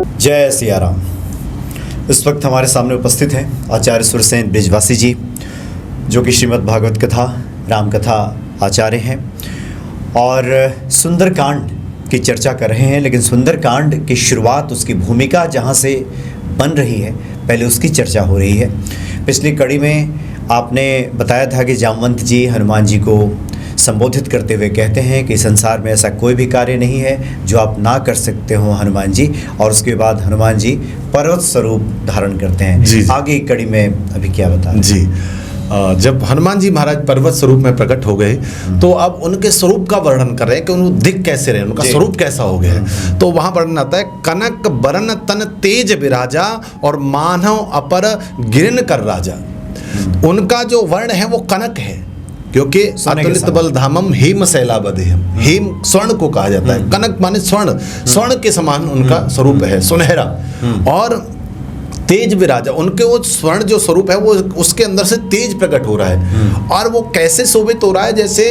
जय सिया राम। इस वक्त हमारे सामने उपस्थित हैं आचार्य सुरसेन ब्रिजवासी जी, जो कि श्रीमद् भागवत कथा राम कथा आचार्य हैं और सुंदरकांड की चर्चा कर रहे हैं। लेकिन सुंदरकांड की शुरुआत, उसकी भूमिका जहाँ से बन रही है, पहले उसकी चर्चा हो रही है। पिछली कड़ी में आपने बताया था कि जामवंत जी हनुमान जी को संबोधित करते हुए कहते हैं कि संसार में ऐसा कोई भी कार्य नहीं है जो आप ना कर सकते हो हनुमान जी, और उसके बाद हनुमान जी पर्वत स्वरूप धारण करते हैं। जी। आगे की कड़ी में अभी क्या बता जी, जब हनुमान जी महाराज पर्वत स्वरूप में प्रकट हो गए तो अब उनके स्वरूप का वर्णन कर रहे हैं कि उन दिख कैसे रहे, उनका स्वरूप कैसा हो गया है। तो वहां वर्णन आता है, कनक बरन तन तेज विराजा और मानव अपर गिरन कर राजा। उनका जो वर्ण है वो कनक है, क्योंकि अतुलित बल धामम हेम शैलाबदेहम, हेम स्वर्ण को कहा जाता है, कनक माने स्वर्ण, स्वर्ण के समान उनका स्वरूप है, सुनहरा। और तेज विराजा, उनके वो स्वर्ण जो स्वरूप है वो उसके अंदर से तेज प्रकट हो रहा है। और वो कैसे शोभित हो रहा है, जैसे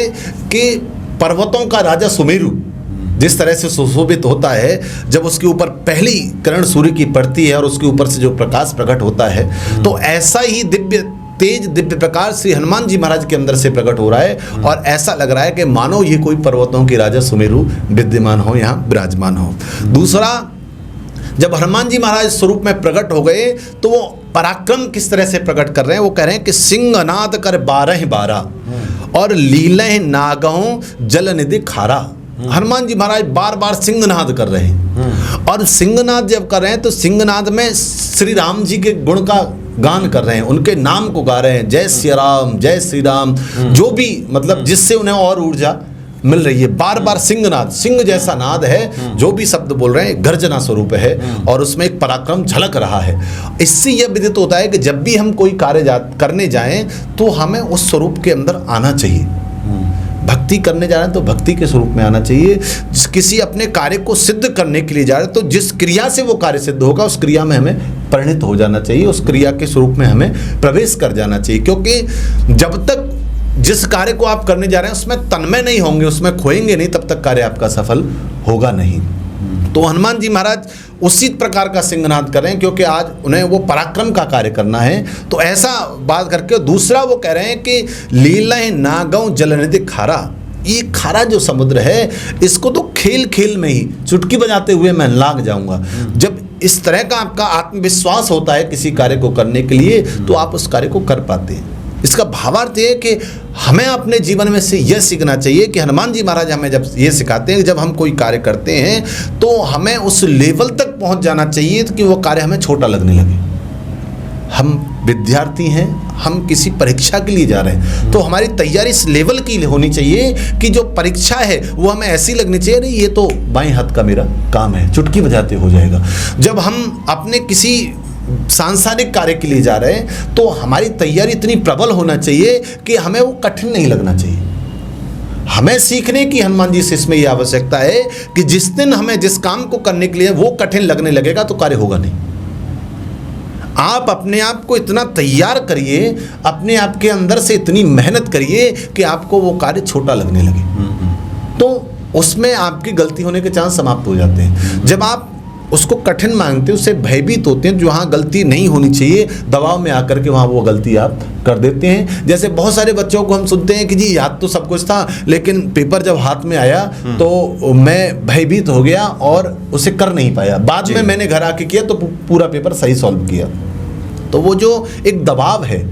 कि पर्वतों का राजा सुमेरु जिस तरह से सुशोभित होता है जब उसके ऊपर पहली किरण सूर्य की पड़ती है और उसके ऊपर से जो प्रकाश प्रकट होता है, तो ऐसा ही दिव्य प्रकाश श्री हनुमान जी महाराज के अंदर से प्रकट हो रहा है। और ऐसा लग रहा है कि मानो ये कोई पर्वतों के राजा सुमेरु विद्यमान हो, यहाँ विराजमान हो। दूसरा, जब हनुमान जी महाराज स्वरूप में प्रकट हो गए तो वो पराक्रम किस तरह से प्रकट कर रहे हैं, वो कह रहे हैं कि सिंहनाद कर 12 और लीलह नागहों जल निधि खारा। हनुमान जी महाराज बार बार सिंहनाद कर रहे हैं, और सिंहनाद जब कर रहे हैं तो सिंहनाद में श्री राम जी के गुण का गान कर रहे हैं, उनके नाम को गा रहे हैं, जय सिया राम, जय श्री राम, जो भी मतलब जिससे उन्हें और ऊर्जा मिल रही है। बार बार सिंहनाद, सिंह जैसा नाद है, जो भी शब्द बोल रहे हैं गर्जना स्वरूप है और उसमें एक पराक्रम झलक रहा है। इससे यह विदित होता है कि जब भी हम कोई कार्य करने जाएं तो हमें उस स्वरूप के अंदर आना चाहिए। भक्ति करने जा रहे हैं तो भक्ति के स्वरूप में आना चाहिए। किसी अपने कार्य को सिद्ध करने के लिए जा रहे हैं तो जिस क्रिया से वो कार्य सिद्ध होगा उस क्रिया में हमें परिणित हो जाना चाहिए, उस क्रिया के स्वरूप में हमें प्रवेश कर जाना चाहिए। क्योंकि जब तक जिस कार्य को आप करने जा रहे हैं उसमें तन्मय नहीं होंगे, उसमें खोएंगे नहीं, तब तक कार्य आपका सफल होगा नहीं। तो हनुमान जी महाराज उसी प्रकार का सिंहनाद कर रहे हैं, क्योंकि आज उन्हें वो पराक्रम का कार्य करना है। तो ऐसा बात करके दूसरा वो कह रहे हैं कि लीला नागौ जलनिधि खारा। ये खारा जो समुद्र है, इसको तो खेल खेल में ही चुटकी बजाते हुए मैं लाग जाऊंगा। जब इस तरह का आपका आत्मविश्वास होता है किसी कार्य को करने के लिए, तो आप उस कार्य को कर पाते हैं। इसका भावार्थ ये है कि हमें अपने जीवन में से यह सीखना चाहिए कि हनुमान जी महाराज हमें जब ये सिखाते हैं कि जब हम कोई कार्य करते हैं तो हमें उस लेवल तक पहुंच जाना चाहिए कि वो कार्य हमें छोटा लगने लगे। हम विद्यार्थी हैं, हम किसी परीक्षा के लिए जा रहे हैं, तो हमारी तैयारी इस लेवल की होनी चाहिए कि जो परीक्षा है वो हमें ऐसी लगनी चाहिए, नहीं ये तो बाएं हाथ का मेरा काम है, चुटकी बजाते हो जाएगा। जब हम अपने किसी सांसारिक कार्य के लिए जा रहे हैं तो हमारी तैयारी इतनी प्रबल होना चाहिए कि हमें वो कठिन नहीं लगना चाहिए। हमें सीखने की हनुमान जी से इसमें यह आवश्यकता है कि जिस दिन हमें जिस काम को करने के लिए वो कठिन लगने लगेगा तो कार्य होगा नहीं। आप अपने आप को इतना तैयार करिए, अपने आप के अंदर से इतनी मेहनत करिए कि आपको वो कार्य छोटा लगने लगे, तो उसमें आपकी गलती होने के चांस समाप्त हो जाते हैं। जब आप उसको कठिन मांगते हैं, उससे भयभीत होते हैं, जहाँ गलती नहीं होनी चाहिए दबाव में आकर के वहाँ वो गलती आप कर देते हैं। जैसे बहुत सारे बच्चों को हम सुनते हैं कि जी याद तो सब कुछ था, लेकिन पेपर जब हाथ में आया तो मैं भयभीत हो गया और उसे कर नहीं पाया, बाद में मैंने घर आके किया तो पूरा पेपर सही सॉल्व किया। तो वो जो एक दबाव है,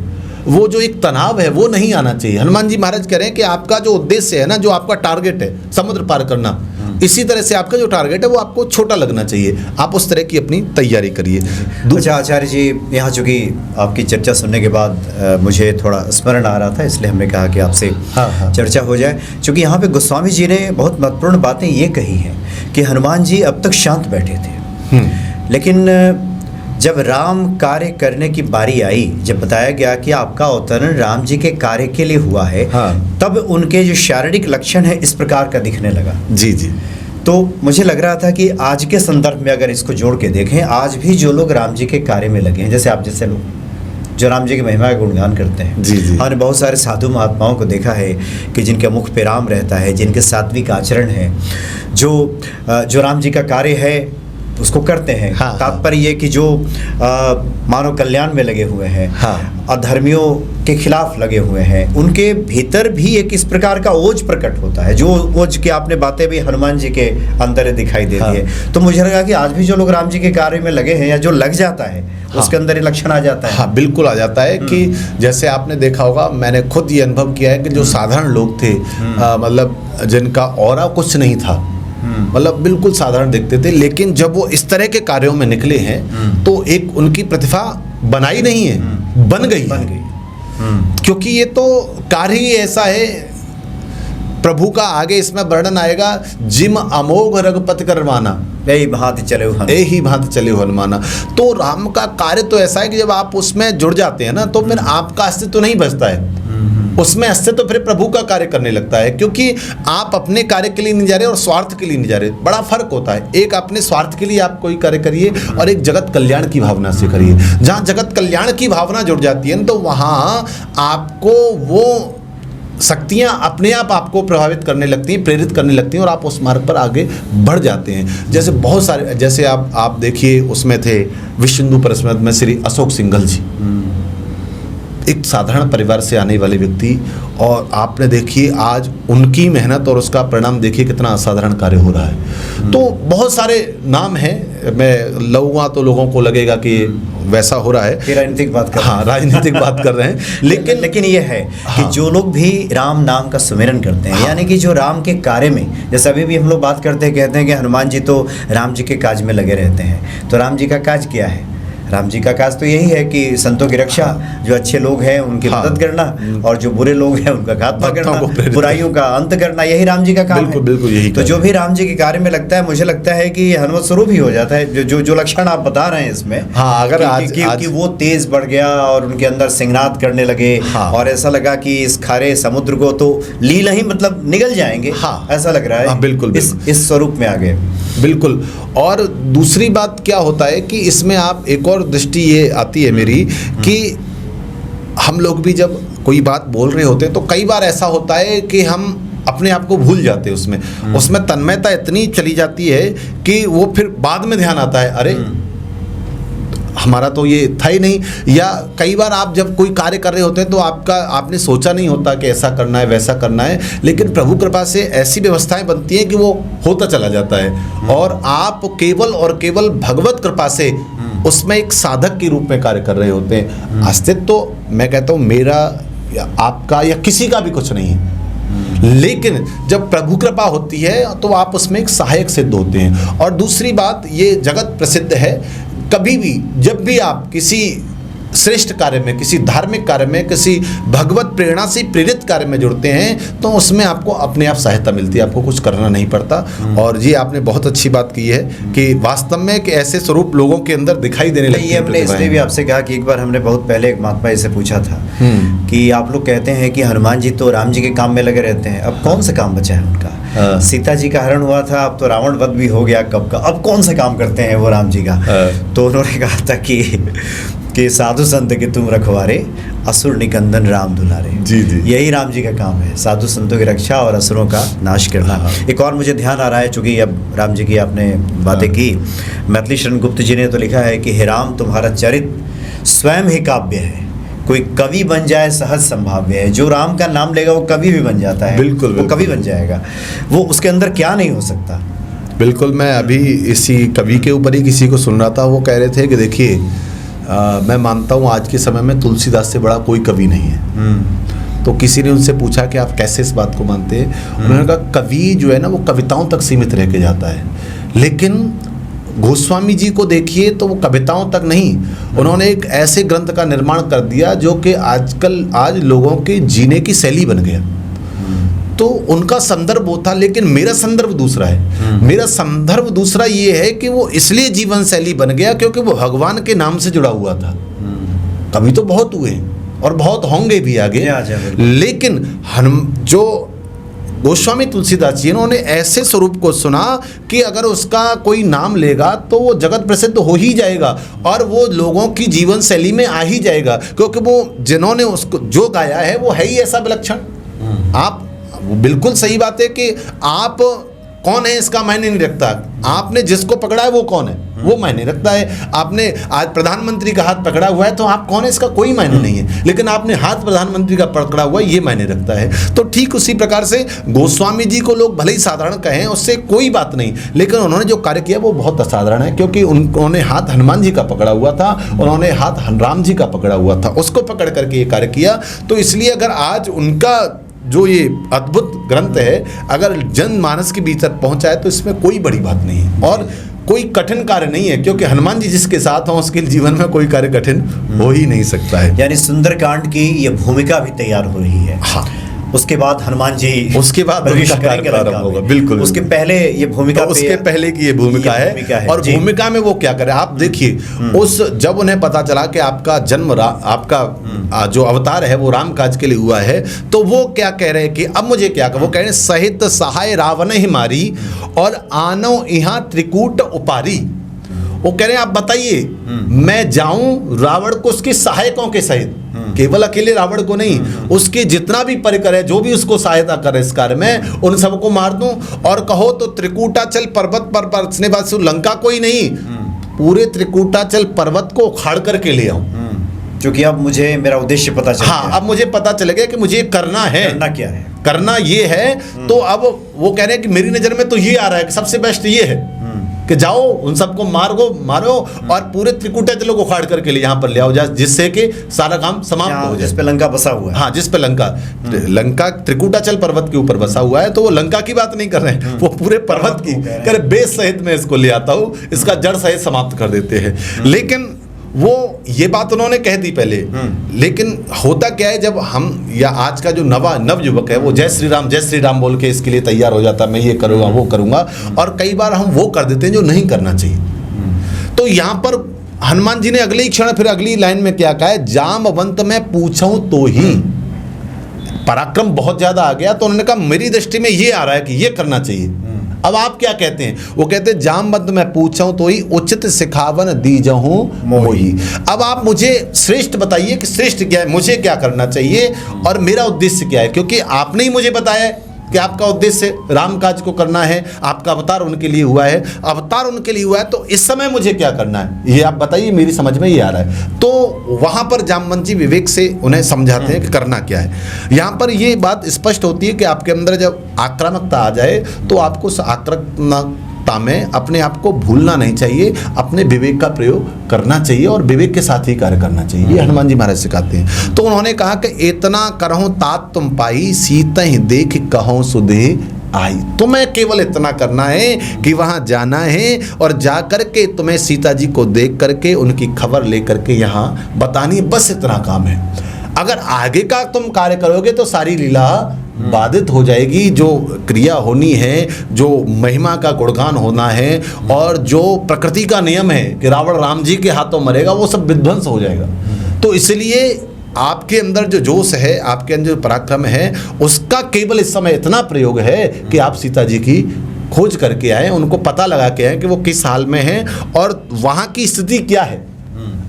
वो जो एक तनाव है, वो नहीं आना चाहिए। हनुमान जी महाराज कह रहे हैं कि आपका जो उद्देश्य है ना, जो आपका टारगेट है समुद्र पार करना, इसी तरह से आपका जो टारगेट है वो आपको छोटा लगना चाहिए। आप उस तरह की अपनी तैयारी करिए। अच्छा आचार्य जी, यहाँ चूँकि आपकी चर्चा सुनने के बाद मुझे थोड़ा स्मरण आ रहा था, इसलिए हमने कहा कि आपसे चर्चा हो जाए। चूँकि यहाँ पे गोस्वामी जी ने बहुत महत्वपूर्ण बातें ये कही हैं कि हनुमान जी अब तक शांत बैठे थे, लेकिन जब राम कार्य करने की बारी आई, जब बताया गया कि आपका अवतरण राम जी के कार्य के लिए हुआ है, तब उनके जो शारीरिक लक्षण है इस प्रकार का दिखने लगा। जी जी। तो मुझे लग रहा था कि आज के संदर्भ में अगर इसको जोड़ के देखें, आज भी जो लोग राम जी के कार्य में लगे हैं, जैसे आप जैसे लोग जो राम जी की महिमा का गुणगान करते हैं, जी जी, हमने बहुत सारे साधु महात्माओं को देखा है कि जिनके मुख पे राम रहता है, जिनके सात्विक आचरण है, जो राम जी का कार्य है उसको करते हैं। हाँ, तात्पर्य ये कि जो मानव कल्याण में लगे हुए हैं, हाँ, अधर्मियों के खिलाफ लगे हुए हैं, उनके भीतर भी एक इस प्रकार का ओज प्रकट होता है, जो ओज की आपने बातें भी हनुमान जी के अंदर दिखाई देती हाँ, है। तो मुझे लगा कि आज भी जो लोग राम जी के कार्य में लगे हैं या जो लग जाता है, हाँ, उसके अंदर ये लक्षण आ जाता है। हाँ, बिल्कुल आ जाता है कि जैसे आपने देखा होगा, मैंने खुद ये अनुभव किया है कि जो साधारण लोग थे, मतलब जिनका ऑरा कुछ नहीं था, मतलब बिल्कुल साधारण दिखते थे, लेकिन जब वो इस तरह के कार्यों में निकले हैं तो एक उनकी प्रतिभा बनाई नहीं है, बन गई। क्योंकि ये तो कार्य ही ऐसा है, प्रभु का आगे इसमें वर्णन आएगा, जिम अमोघ रघुपति करवाना, यही भांति चले हो हनुमाना। तो राम का कार्य तो ऐसा है कि जब आप उसमें जुड़ जाते हैं ना, तो फिर आपका अस्तित्व तो नहीं बचता है, उसमें अस्तित्व तो फिर प्रभु का कार्य करने लगता है, क्योंकि आप अपने कार्य के लिए नहीं जा रहे और स्वार्थ के लिए नहीं जा रहे। बड़ा फर्क होता है, एक अपने स्वार्थ के लिए आप कोई कार्य करिए और एक जगत कल्याण की भावना से करिए। जहाँ जगत कल्याण की भावना जुड़ जाती है तो वहाँ आपको वो शक्तियाँ अपने आप आपको प्रभावित करने लगती हैं, प्रेरित करने लगती हैं और आप उस मार्ग पर आगे बढ़ जाते हैं। जैसे बहुत सारे, जैसे आप देखिए, उसमें थे विश्व हिंदू परिषद में श्री अशोक सिंघल जी, एक साधारण परिवार से आने वाले व्यक्ति, और आपने देखिए आज उनकी मेहनत और उसका परिणाम देखिए कितना असाधारण कार्य हो रहा है। तो बहुत सारे नाम हैं, मैं लऊंगा तो लोगों को लगेगा कि वैसा हो रहा है, राजनीतिक बात कर, हाँ, राजनीतिक बात कर रहे हैं, लेकिन ये है कि जो लोग भी राम नाम का सुमिरन करते हैं, यानी कि जो राम के कार्य में, जैसे अभी भी हम लोग बात करते हैं, कहते हैं कि हनुमान जी तो राम जी के काज में लगे रहते हैं। तो राम जी का काज क्या है? राम जी का काज तो यही है कि संतों की रक्षा, जो अच्छे लोग हैं उनकी मदद करना, और जो बुरे लोग हैं उनका खात्मा करना, बुराइयों का अंत करना, यही राम जी का काम है। बिल्कुल यही। तो जो भी राम जी के कार्य में लगता है, मुझे लगता है कि हनुमत स्वरूप ही हो जाता है, जो लक्षण आप बता रहे हैं इसमें। हाँ, अगर कि वो तेज बढ़ गया और उनके अंदर सिंहनाद करने लगे, हाँ, और ऐसा लगा कि इस खारे समुद्र को तो लीला ही मतलब निगल जाएंगे, हाँ, ऐसा लग रहा है। हाँ, बिल्कुल इस स्वरूप में आ गए। बिल्कुल। और दूसरी बात क्या होता है कि इसमें आप एक और दृष्टि ये आती है मेरी कि हम लोग भी जब कोई बात बोल रहे होते हैं तो कई बार ऐसा होता है कि हम अपने आप को भूल जाते हैं, उसमें तन्मयता इतनी चली जाती है कि वो फिर बाद में ध्यान आता है, अरे हमारा तो ये था ही नहीं। या कई बार आप जब कोई कार्य कर रहे होते हैं तो आपने सोचा नहीं होता कि ऐसा करना है, वैसा करना है, लेकिन प्रभु कृपा से ऐसी व्यवस्थाएं बनती हैं कि वो होता चला जाता है, और आप केवल और केवल भगवत कृपा से उसमें एक साधक के रूप में कार्य कर रहे होते हैं। अस्तित्व तो मैं कहता हूँ मेरा या आपका या किसी का भी कुछ नहीं है, लेकिन जब प्रभु कृपा होती है तो आप उसमें एक सहायक सिद्ध होते हैं। और दूसरी बात, ये जगत प्रसिद्ध है, कभी भी जब भी आप किसी श्रेष्ठ कार्य में, किसी धार्मिक कार्य में, किसी भगवत प्रेरणा से प्रेरित कार्य में जुड़ते हैं तो उसमें आपको अपने आप सहायता मिलती है, आपको कुछ करना नहीं पड़ता। और ये आपने बहुत अच्छी बात की है कि वास्तव में कि ऐसे स्वरूप लोगों के अंदर दिखाई देने लगते हैं। ये हमने इसलिए भी आपसे कहा कि एक बार हमने बहुत पहले एक महात्मा से पूछा था कि आप लोग कहते हैं कि हनुमान जी तो राम जी के काम में लगे रहते हैं, अब कौन सा काम बचा है उनका? सीता जी का हरण हुआ था, अब तो रावण वध भी हो गया कब का, अब कौन सा काम करते हैं वो राम जी का? तो उन्होंने कहा था कि साधु संत के तुम रखवारे, असुर निकंदन राम दुलारे। जी जी, यही राम जी का काम है, साधु संतों की रक्षा और असुरों का नाश करना। एक और मुझे ध्यान आ रहा है, चूंकि अब राम जी की आपने बातें की, मैथिली शरण गुप्त जी ने तो लिखा है कि हे राम तुम्हारा चरित्र स्वयं ही काव्य है, कोई कवि बन जाए सहज संभाव्य है। जो राम का नाम लेगा वो कवि भी बन जाता है, बिल्कुल वो कवि बन जाएगा, वो उसके अंदर क्या नहीं हो सकता। बिल्कुल। मैं अभी इसी कवि के ऊपर ही किसी को सुन रहा था, वो कह रहे थे कि देखिए मैं मानता हूँ आज के समय में तुलसीदास से बड़ा कोई कवि नहीं है। तो किसी ने उनसे पूछा कि आप कैसे इस बात को मानते हैं? उन्होंने कहा कवि जो है ना वो कविताओं तक सीमित रह के जाता है, लेकिन गोस्वामी जी को देखिए तो वो कविताओं तक नहीं, उन्होंने एक ऐसे ग्रंथ का निर्माण कर दिया जो कि आज लोगों के जीने की शैली बन गया। तो उनका संदर्भ वो था, लेकिन मेरा संदर्भ दूसरा है। मेरा संदर्भ दूसरा ये है कि वो इसलिए जीवन शैली बन गया क्योंकि वो भगवान के नाम से जुड़ा हुआ था। कभी तो बहुत हुए और बहुत होंगे भी आगे, लेकिन जो गोस्वामी तुलसीदास जी इन्होंने ऐसे स्वरूप को सुना कि अगर उसका कोई नाम लेगा तो वो जगत प्रसिद्ध हो ही जाएगा और वो लोगों की जीवन शैली में आ ही जाएगा, क्योंकि वो जिन्होंने उसको जो गाया है वो है ही ऐसा विलक्षण। आप बिल्कुल सही बात है कि आप कौन है इसका मायने नहीं रखता, आपने जिसको पकड़ा है वो कौन है वो मायने रखता है। आपने आज प्रधानमंत्री का हाथ पकड़ा हुआ है तो आप कौन है इसका कोई मायने नहीं है, लेकिन आपने हाथ प्रधानमंत्री का पकड़ा हुआ है ये मायने रखता है। तो ठीक उसी प्रकार से गोस्वामी जी को लोग भले ही साधारण कहें उससे कोई बात नहीं, लेकिन उन्होंने जो कार्य किया वो बहुत असाधारण है, क्योंकि उन्होंने हाथ हनुमान जी का पकड़ा हुआ था, उन्होंने हाथ राम जी का पकड़ा हुआ था, उसको पकड़ करके ये कार्य किया। तो इसलिए अगर आज उनका जो ये अद्भुत ग्रंथ है अगर जनमानस के भीतर पहुंचा है तो इसमें कोई बड़ी बात नहीं है और कोई कठिन कार्य नहीं है, क्योंकि हनुमान जी जिसके साथ हों उसके जीवन में कोई कार्य कठिन हो ही नहीं सकता है। यानी सुंदरकांड की ये भूमिका भी तैयार हो रही है। हाँ, उसके बाद हनुमान जी उसके बाद प्रवेश उनका करेंगे कार्य प्रारंभ होगा। बिल्कुल, उसके पहले ये भूमिका तो उसके पहले की ये भूमिका है और भूमिका में वो क्या करे आप देखिए। उस जब उन्हें पता चला कि आपका जन्म आपका जो अवतार है वो राम काज के लिए हुआ है, तो वो क्या कह रहे हैं कि अब मुझे क्या कर, वो कह रहे हैं सहित सहाय रावण ही मारी और आनो यहाँ त्रिकूट उपारी। वो कह रहे हैं आप बताइए मैं जाऊं रावण को उसके सहायकों के सहित, केवल अकेले रावण को नहीं, उसके जितना भी परिकर है जो भी उसको सहायता करे इस कार्य में उन सबको मार दूं, और कहो तो त्रिकूटाचल पर्वत पर बरसने बाद लंका को ही नहीं पूरे त्रिकूटाचल पर्वत को उखाड़ करके ले आऊं, क्योंकि अब मुझे मेरा उद्देश्य पता चल हाँ, अब मुझे पता चल गया कि मुझे करना है, करना क्या है, करना ये है। तो अब वो कह रहे हैं कि मेरी नजर में तो ये आ रहा है कि सबसे बेस्ट ये है कि जाओ उन सबको मारो और पूरे त्रिकूटाचल को उखाड़ करके ले यहाँ पर ले आओ, जिससे कि सारा काम समाप्त हो जाए। जिस पे लंका बसा हुआ है, हाँ, जिस पे लंका त्रिकूटाचल पर्वत के ऊपर बसा हुआ है, तो वो लंका की बात नहीं कर रहे हैं, वो पूरे पर्वत की करे बेस सहित में इसको ले आता हूँ, इसका जड़ सहित समाप्त कर देते हैं। लेकिन वो ये बात उन्होंने कह दी पहले, लेकिन होता क्या है जब हम या आज का जो नव युवक है वो जय श्री राम बोल के इसके लिए तैयार हो जाता है, मैं ये करूँगा वो करूँगा, और कई बार हम वो कर देते हैं जो नहीं करना चाहिए। तो यहाँ पर हनुमान जी ने अगले ही क्षण फिर अगली लाइन में क्या कहा है, जामवंत मैं पूछूं तो ही, पराक्रम बहुत ज्यादा आ गया तो उन्होंने कहा मेरी दृष्टि में ये आ रहा है कि ये करना चाहिए। अब आप क्या कहते हैं, वो कहते हैं जामवंत मैं पूछूं तो ही उचित सिखावन दीजहूं मोही। अब आप मुझे श्रेष्ठ बताइए कि श्रेष्ठ क्या है, मुझे क्या करना चाहिए और मेरा उद्देश्य क्या है, क्योंकि आपने ही मुझे बताया कि आपका उद्देश्य राम काज को करना है, आपका अवतार उनके लिए हुआ है, अवतार उनके लिए हुआ है, तो इस समय मुझे क्या करना है ये आप बताइए, मेरी समझ में ये आ रहा है। तो वहां पर जामवंत जी विवेक से उन्हें समझाते हैं कि करना क्या है। यहाँ पर ये बात स्पष्ट होती है कि आपके अंदर जब आक्रामकता आ जाए तो आपको उस आक्रामकता में अपने आप को भूलना नहीं चाहिए, अपने विवेक का प्रयोग करना चाहिए और विवेक के साथ ही कार्य करना चाहिए। ये हनुमान जी महाराज सिखाते हैं। तो उन्होंने कहा कि इतना करहूं तात तुम पाई, सीता ही देख कहूं सुधे आई। तुम्हें केवल इतना करना है कि वहां जाना है और जा करके तुम्हें सीता जी को देख करके उनकी खबर लेकर के यहाँ बतानी, बस इतना काम है। अगर आगे का तुम कार्य करोगे तो सारी लीला बाधित हो जाएगी, जो क्रिया होनी है, जो महिमा का गुणगान होना है और जो प्रकृति का नियम है कि रावण राम जी के हाथों मरेगा, वो सब विध्वंस हो जाएगा। तो इसलिए आपके अंदर जो जोश है, आपके अंदर जो पराक्रम है, उसका केवल इस समय इतना प्रयोग है कि आप सीता जी की खोज करके आए, उनको पता लगा के आए कि वो किस हाल में हैं और वहाँ की स्थिति क्या है।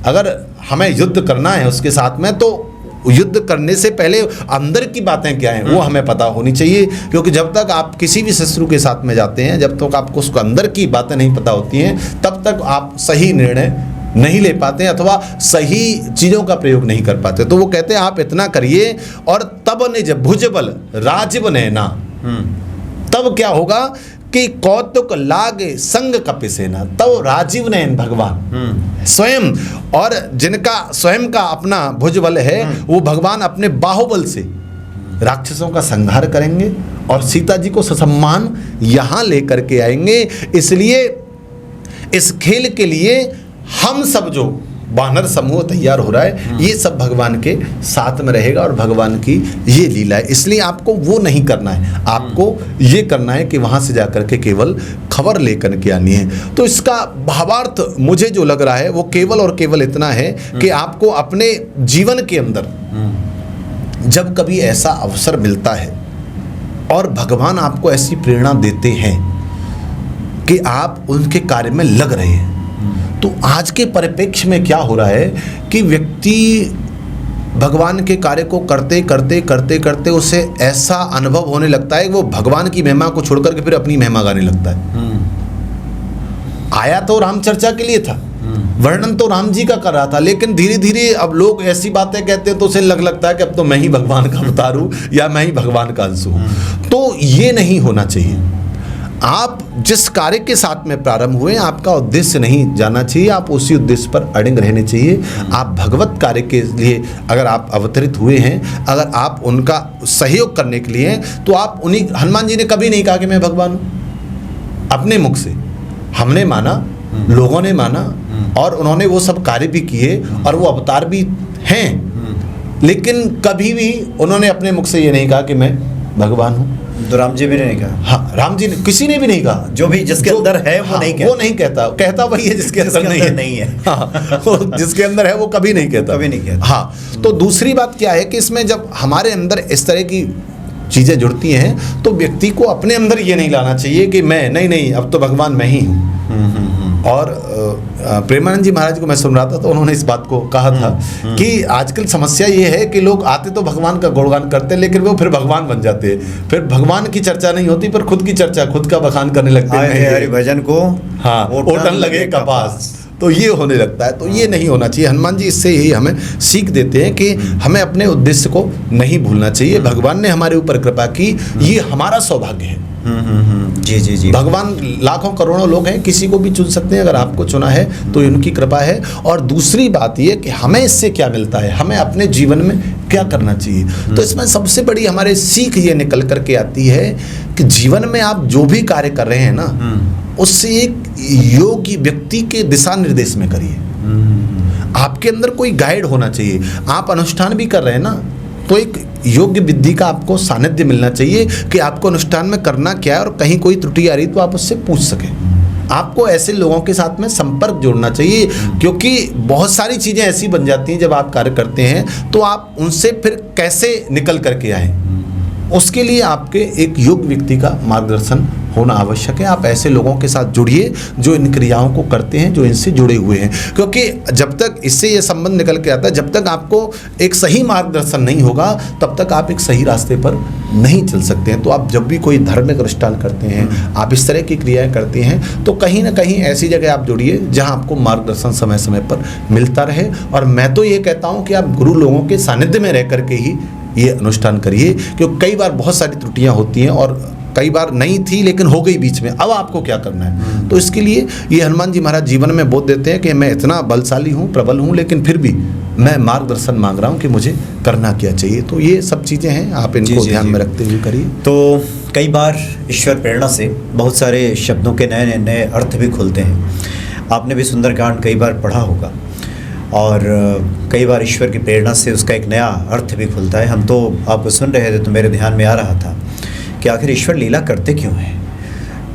अगर हमें युद्ध करना है उसके साथ में, तो युद्ध करने से पहले अंदर की बातें क्या हैं वो हमें पता होनी चाहिए, क्योंकि जब तक आप किसी भी शत्रु के साथ में जाते हैं, जब तक आपको उसको अंदर की बातें नहीं पता होती हैं, तब तक आप सही निर्णय नहीं ले पाते अथवा सही चीज़ों का प्रयोग नहीं कर पाते। तो वो कहते हैं आप इतना करिए और तब निज भुजबल राजीव नैना, तब क्या होगा कि कौतुक लागे संग कपिसेना, तब राजीव नयन भगवान स्वयं, और जिनका स्वयं का अपना भुजबल है वो भगवान अपने बाहुबल से राक्षसों का संहार करेंगे और सीता जी को ससम्मान यहाँ लेकर के आएंगे। इसलिए इस खेल के लिए हम सब जो वानर समूह तैयार हो रहा है, ये सब भगवान के साथ में रहेगा और भगवान की ये लीला है। इसलिए आपको वो नहीं करना है, आपको ये करना है कि वहाँ से जाकर के केवल खबर लेकर के आनी है। तो इसका भावार्थ मुझे जो लग रहा है वो केवल और केवल इतना है कि आपको अपने जीवन के अंदर जब कभी ऐसा अवसर मिलता है और भगवान आपको ऐसी प्रेरणा देते हैं कि आप उनके कार्य में लग रहे हैं, तो आज के परिप्रेक्ष्य में क्या हो रहा है कि व्यक्ति भगवान के कार्य को करते करते करते करते उसे ऐसा अनुभव होने लगता है कि वो भगवान की महिमा को छोड़ करके फिर अपनी महिमा गाने लगता है। आया तो राम चर्चा के लिए था, वर्णन तो राम जी का कर रहा था, लेकिन धीरे धीरे अब लोग ऐसी बातें कहते हैं तो उसे लगता है कि अब तो मैं ही भगवान का अवतार हूँ या मैं ही भगवान का अंश हूँ। तो ये नहीं होना चाहिए। आप जिस कार्य के साथ में प्रारंभ हुए, आपका उद्देश्य नहीं जाना चाहिए, आप उसी उद्देश्य पर अड़िग रहने चाहिए। आप भगवत कार्य के लिए अगर आप अवतरित हुए हैं, अगर आप उनका सहयोग करने के लिए हैं, तो आप उन्हीं, हनुमान जी ने कभी नहीं कहा कि मैं भगवान हूँ। अपने मुख से हमने माना, लोगों ने माना, और उन्होंने वो सब कार्य भी किए और वो अवतार भी हैं, लेकिन कभी भी उन्होंने अपने मुख से ये नहीं कहा कि मैं भगवान हूँ। तो राम जी भी नहीं कहा। हाँ, राम जी ने, किसी ने भी नहीं कहा। जो भी जिसके अंदर है वो नहीं कहता। वो नहीं कहता वही है जिसके अंदर नहीं है। हाँ, वो जिसके अंदर है वो कभी नहीं कहता। कभी नहीं कहता। हाँ, तो दूसरी बात क्या है कि इसमें जब हमारे अंदर इस तरह की चीज़ें जुड़ती हैं तो व्यक्ति को अपने अंदर ये नहीं लाना चाहिए कि मैं नहीं अब तो भगवान मैं ही हूँ। और प्रेमानंद जी महाराज को मैं सुन रहा था तो उन्होंने इस बात को कहा था कि आजकल समस्या ये है कि लोग आते तो भगवान का गुणगान करते हैं, लेकिन वो फिर भगवान बन जाते हैं, फिर भगवान की चर्चा नहीं होती पर खुद की चर्चा, खुद का बखान करने लगते हैं। हरि भजन को हाँ, ओटन लगे कपास, तो ये होने लगता है। तो ये नहीं होना चाहिए। हनुमान जी इससे ही हमें सीख देते हैं कि हमें अपने उद्देश्य को नहीं भूलना चाहिए। भगवान ने हमारे ऊपर कृपा की, ये हमारा सौभाग्य है। जी जी जी। भगवान लाखों करोड़ों लोग हैं, किसी को भी चुन सकते हैं। अगर आपको चुना है तो उनकी कृपा है। और दूसरी बात ये कि हमें इससे क्या मिलता है, हमें अपने जीवन में क्या करना चाहिए। तो इसमें सबसे बड़ी हमारे सीख ये निकल करके आती है कि जीवन में आप जो भी कार्य कर रहे हैं ना, उससे एक योग्य व्यक्ति के दिशा निर्देश में करिए। आपके अंदर कोई गाइड होना चाहिए। आप अनुष्ठान भी कर रहे हैं ना, तो एक योग्य विधि का आपको सानिध्य मिलना चाहिए कि आपको अनुष्ठान में करना क्या है, और कहीं कोई त्रुटि आ रही तो आप उससे पूछ सकें। आपको ऐसे लोगों के साथ में संपर्क जोड़ना चाहिए, क्योंकि बहुत सारी चीज़ें ऐसी बन जाती हैं जब आप कार्य करते हैं तो आप उनसे फिर कैसे निकल करके आए, उसके लिए आपके एक योग्य व्यक्ति का मार्गदर्शन होना आवश्यक है। आप ऐसे लोगों के साथ जुड़िए जो इन क्रियाओं को करते हैं, जो इनसे जुड़े हुए हैं, क्योंकि जब तक इससे ये संबंध निकल के आता है, जब तक आपको एक सही मार्गदर्शन नहीं होगा तब तक आप एक सही रास्ते पर नहीं चल सकते हैं। तो आप जब भी कोई धार्मिक अनुष्ठान करते हैं, आप इस तरह की क्रियाएं करते हैं, तो कहीं ना कहीं ऐसी जगह आप जुड़िए जहाँ आपको मार्गदर्शन समय समय पर मिलता रहे। और मैं तो ये कहता हूँ कि आप गुरु लोगों के सानिध्य में रह करके ही ये अनुष्ठान करिए, क्योंकि कई बार बहुत सारी त्रुटियां होती हैं और कई बार नहीं थी लेकिन हो गई बीच में, अब आपको क्या करना है। तो इसके लिए ये हनुमान जी महाराज जीवन में बोध देते हैं कि मैं इतना बलशाली हूँ, प्रबल हूँ, लेकिन फिर भी मैं मार्गदर्शन मांग रहा हूँ कि मुझे करना क्या चाहिए। तो ये सब चीज़ें हैं, आप इनको ध्यान में रखते हुए करिए। तो कई बार ईश्वर प्रेरणा से बहुत सारे शब्दों के नए नए अर्थ भी खुलते हैं। आपने भी सुंदरकांड कई बार पढ़ा होगा, और कई बार ईश्वर की प्रेरणा से उसका एक नया अर्थ भी खुलता है। हम तो आपको सुन रहे थे तो मेरे ध्यान में आ रहा था कि आखिर ईश्वर लीला करते क्यों हैं।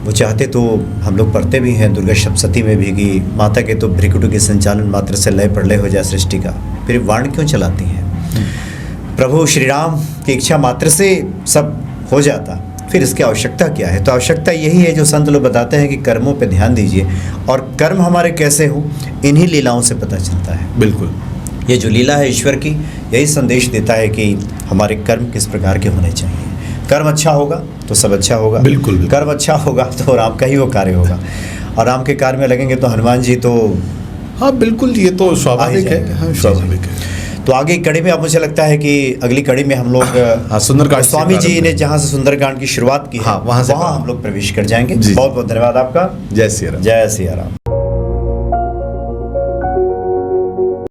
वो चाहते तो हम लोग पढ़ते भी हैं दुर्गा सप्तशती में भी कि माता के तो भ्रिकुटी के संचालन मात्र से लय प्रलय हो जाए सृष्टि का, फिर वाण क्यों चलाती हैं। प्रभु श्री राम की इच्छा मात्र से सब हो जाता, फिर इसकी आवश्यकता क्या है। तो आवश्यकता यही है जो संत लोग बताते हैं कि कर्मों पे ध्यान दीजिए, और कर्म हमारे कैसे हो इन्हीं लीलाओं से पता चलता है। बिल्कुल, ये जो लीला है ईश्वर की, यही संदेश देता है कि हमारे कर्म किस प्रकार के होने चाहिए। कर्म अच्छा होगा तो सब अच्छा होगा। बिल्कुल। कर्म अच्छा होगा तो राम का ही वो कार्य होगा, और राम के कार्य में लगेंगे तो हनुमान जी तो हाँ बिल्कुल, ये तो स्वाभाविक है। हाँ, स्वाभाविक है। तो आगे की कड़ी में अब मुझे लगता है कि अगली कड़ी में हम लोग सुंदरकांड स्वामी जी ने जहाँ से सुंदरकांड की शुरुआत की है, हाँ, वहाँ हम लोग प्रवेश कर जाएंगे। बहुत बहुत धन्यवाद आपका। जय सिया राम। जय सिया राम।